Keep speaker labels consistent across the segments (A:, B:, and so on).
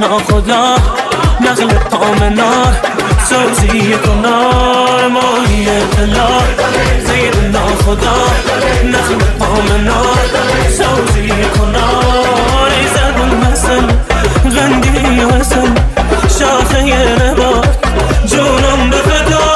A: ناخدا نخل پامنار سوزی کنار ماهی دلار زیر ناخدا نخل پامنار سوزی کنار ای زبون مثل غندی حسن شاخه نبات جونم به فدا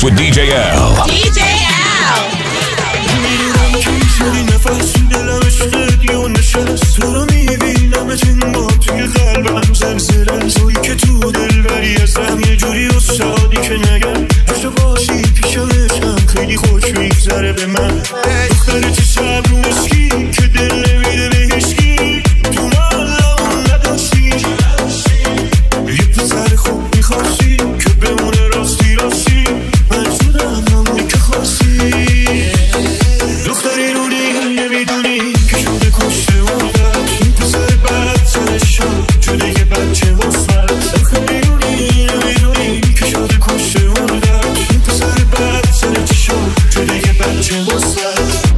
B: With DJ L.
C: DJ L. تو رو میبینم چنگا توی قلبم زلزله توی که تو دلبری ازم یه جوری استادی که نگم تو باشی پیشمشم خیلی خوش میگذره به من دختر چشم رو مسکی که دل نمیده به هشکی تو مالمون نداشتی یه پسر خوب میخواستی که بمونه راستی راستی من شدم همونی که خواستی دختری رو نمیدونی که شده کشته مردم این پسر بد سرش شده یه بچه مصمت دختری رو نمیدونی که شده کشته مردم این پسر بد سرش شده یه بچه مصمت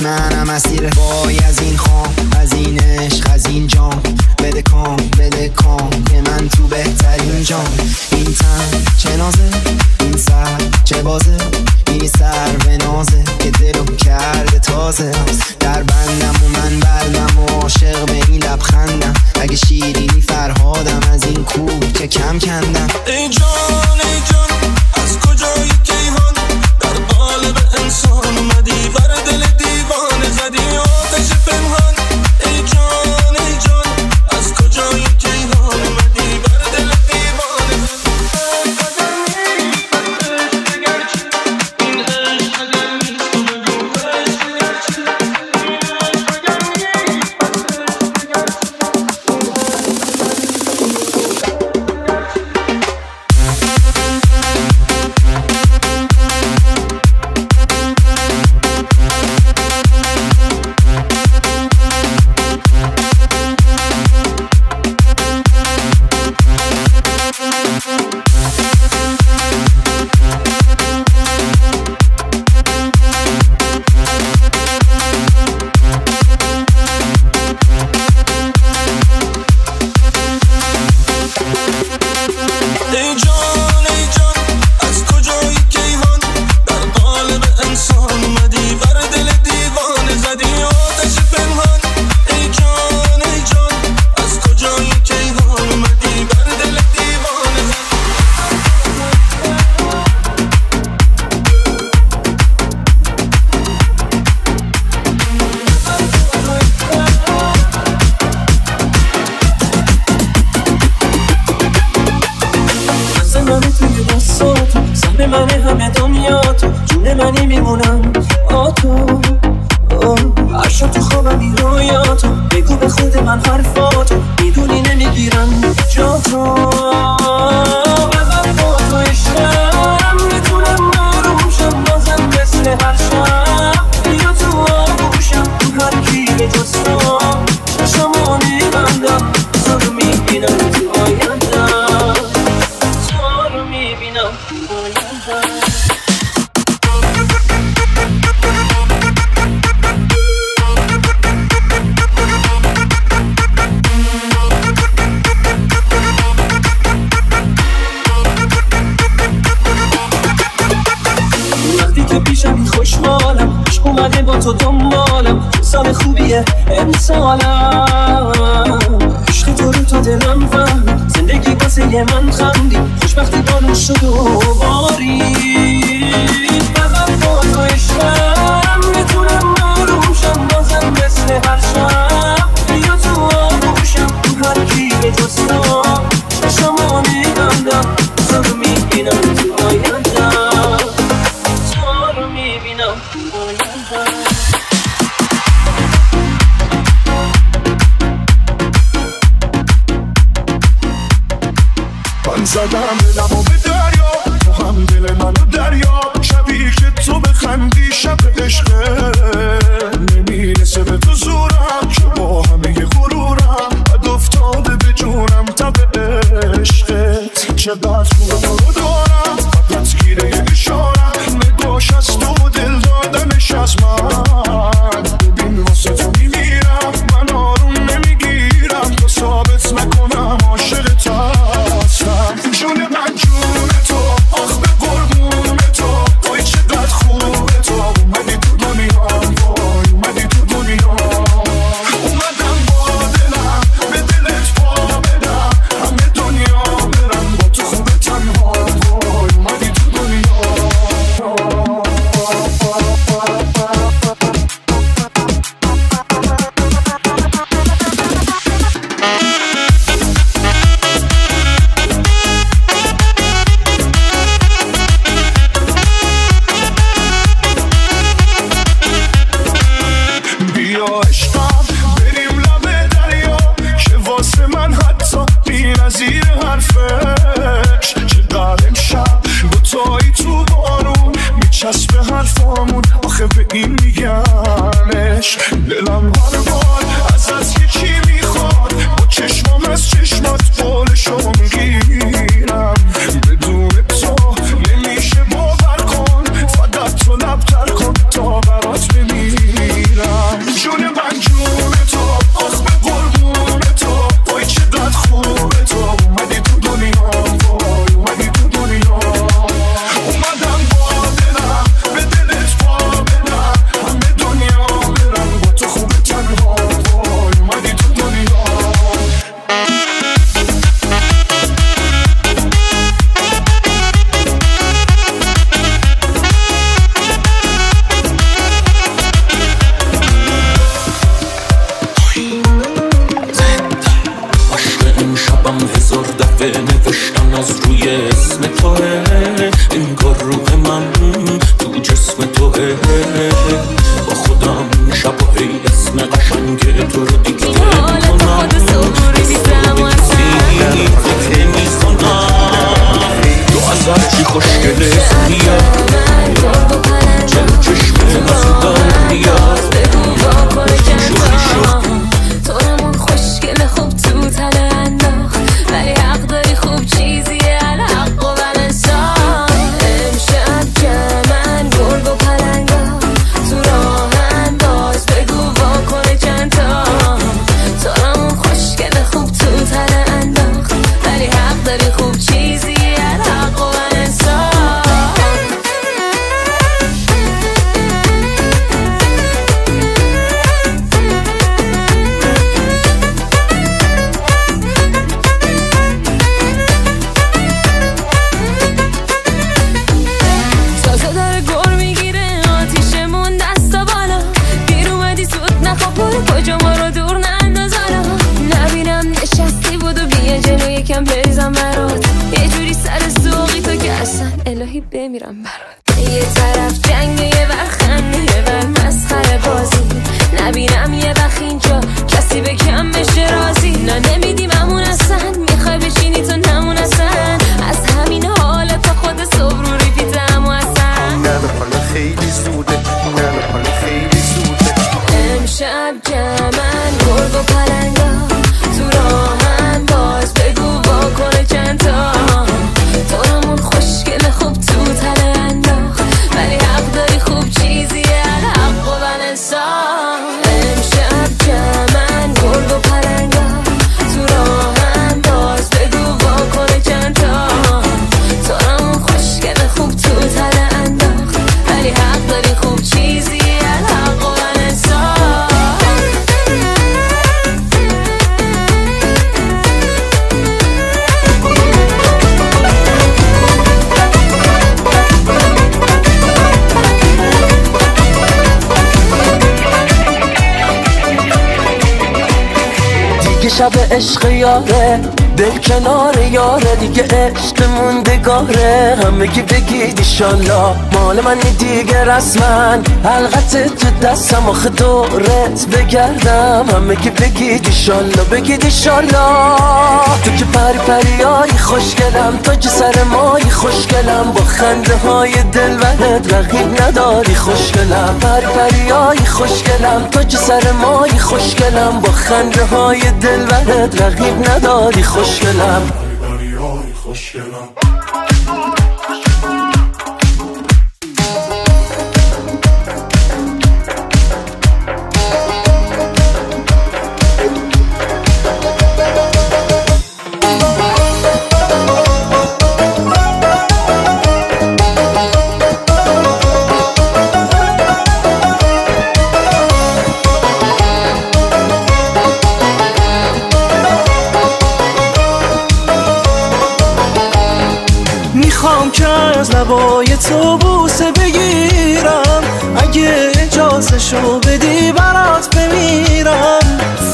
D: منم اسیر وای از این خام از این عشق از این جام بده کام که من تو بهترین جام این تن چه نازه این سر چه بازه این سر به نازه که دلو کرده تازه در بندم و من بردم و عاشق به این لبخندم اگه شیرینی فرهادم از این کوه که کم کندم
C: ای جان از کجای کیهان در قالب انسان اومدی بر دل دیوانه
A: دستاتو سهم من همه دنیا تو جون منی میمونم آتو عشق تو خوابم رویاتو بگو به خود من حرفاتو میدونی نمیگیرم جا تو بزن با تو عشقم میتونم نروشم بازم مثل هر شب بیا تو آغوشم تو هر کی به جستم چشمو میبندم تو رو میبینم تو آیندم تو رو میبینم تو آیندم پیشمی خوشحالم عشق اومده با تو دنبالم سال خوبیه امسالم عشق تو رو تا دلم فهم زندگی واسه یه من خندی خوشبختی بارون شد و بارید بزن با تو عشقم میتونم نروشم بازم مثل هر شب بیا تو آغوشم تو هر کی به جستم چشمو میبندم تو رو میبینم تو آیندم
C: من زدم دلمو به دریا تو هم دل منو دریا شبیه که تو بخندی شب عشقه نمیرسه به تو زورم که با همه غرورم بد افتاده به جونم تا به عشقت چقدر خوبه تو رو دارم فقط گیره یه اشارم نگاش از تو دل دادنش از من ببین واسه تو میمیرم من آروم نمیگیرم تو ثابت نکنم عاشقت هستم جون من جون تو آخ به قربون تو وای چقدر خوبه تو اومدی تو دنیا وای اومدی تو دنیا اومدم با دلم به دلت پا بدم همه دنیا برم با تو خوبه تنها وای اومدی تو دنیا بیا عشقم بریم لب دریا که واسه من حتی بی نظیر حرفش چقدر امشب دوتایی تو بارون میچسبه حرفامون آخه به این میگمش دلم هر بار ازت یکی میخواد با چشمام از چشمات قولشو میگیرم بدون تو نمیشه باور کن فقط تو لبتر کن تا برات بمیرم جون من جون تو آخ به قربون تو وای چقدر خوبه تو اومدی تو دنیا وای اومدی تو دنیا اومدم با دلم به دلت پا بدم همه دنیا برم با تو خوبه تنها وای اومدی تو دنیا
A: امشبم هزار دفعه نوشتم از روی اسم توه انگار روح من تو جسم توه با خودم شباهی اسم قشنگ تو رو دیکته میکنم فکر میزنم تو از هرچی خوشگله میاد چلو چشم نزدم میاد شوخی شد
E: تو همون خوشگله خوب تو تله انداخت ولی حق داری خوب چیزیه الحق و بلنسان امشب جمعن گرگ و پلنگا تو راه انداز بگو واکنه چند تا تو همون خوشگله خوب تو تله انداخت ولی حق داری خوب چیزیه الحق و بلنسان الهی بمیرم برات. یه طرف جنگ، یه ور خنده، یه ور مسخره بازی. نبینم یه وقت اینجا کسی به کم بشه راضی. نه نمیدیممون اصلا، میخوای بشینی تو نمون اصلا. از همین حالت تا خود صبح رو ریپیتم و اصلا.
F: نه حالا خیلی زوده، نه حالا خیلی زوده.
E: امشب جمعن گرگ و پلنگا تو راهن، باز بگو واکنه چند تا. تو همون خوشگل خوب تو تله انداخت، ولی حق داری خوب چیزیه الحق و بلنسان. امشب جمعن گرگ و پلنگا تو راهن، باز بگو واکنه چند تا. تو همون خوشگل خوب تو تله انداخت، ولی حق داری خوب چیزیه الحق و بلنسان.
A: شب عشق یاره، دل کنار یاره، دیگه عشق موندگاره. همگی بگید ایشالله مال منی دیگه رسما. حلقت تو دستم آخه دورت بگردم. همگی بگید ایشالله، بگید ایشالله. تو که پری پریایی خوشگلم، تاج سر مایی خوشگلم. با خنده های دلبرت رقیب نداری خوشگلم. پری پریایی خوشگلم، تاج سر مایی خوشگلم. با خنده های دلبرت رقیب نداری خوشگلم. میخوام که از لبای تو بوسه بگیرم، اگه اجازه شو بدی برات بمیرم.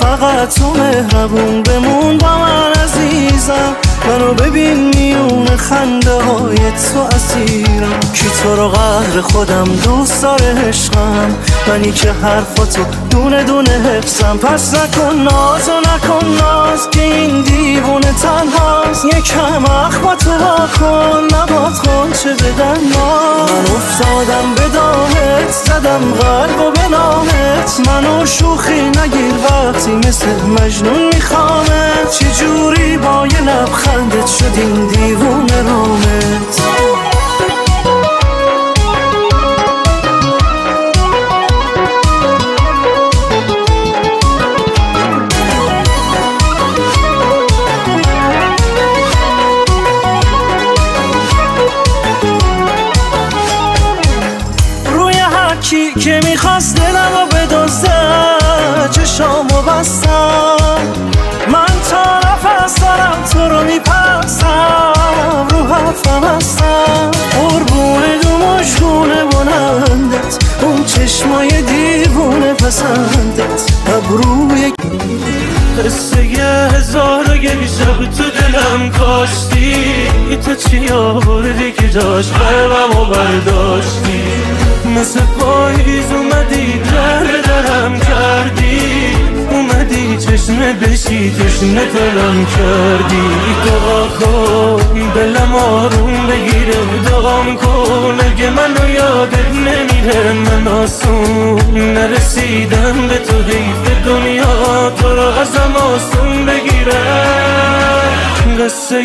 A: فقط تو مهربون بمون با من عزیزم، منو ببین میون خنده های تو اسیرم. کی تو رو قهر خودم دوست داره عشقم، منی که حرفاتو دونه دونه حفظم. پس نکن ناز و نکن ناز که این دیوونه تنهاست. یکم اخماتو واکن نباد خونچه بدن ما. من افتادم به دامت، زدم قلب و به نامت. منو شوخی نگیر وقتی مثل مجنون میخوامت. چجوری با یه لبخندت شد این دیوونه رامت. کی که میخواست دلم رو بدزده، چشامو بستم. من تا نفس دارم تو رو میپرسم، رو حرفم هستم. قربون دو مشگونه بلندت، اون چشمای دیوونه پسندت. ابروی قصه هزار و یک شب تو دلم کاشتی. تو چی آوردی که جاش قلبمو برداشتی. مثل پاییز اومدی درم کردی. اومدی چشمه بشی تشنه ترم کردی. دعا کن دلم آروم بگیره، دعام کن اگه منو یادت نمیره. من آسون نرسیدم به تو، حیف دنیا تو رو ازم آسون بگیره. قصه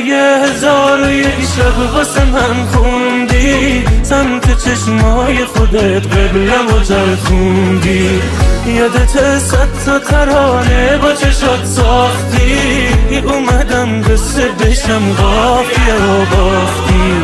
A: هزار و یک شب واسه من خوندی، سمت چشمای خودت قبلم و چرخوندی. یادت صد تا ترانه با چشات ساختی. اومدم قصه بشم قافیه و باختی.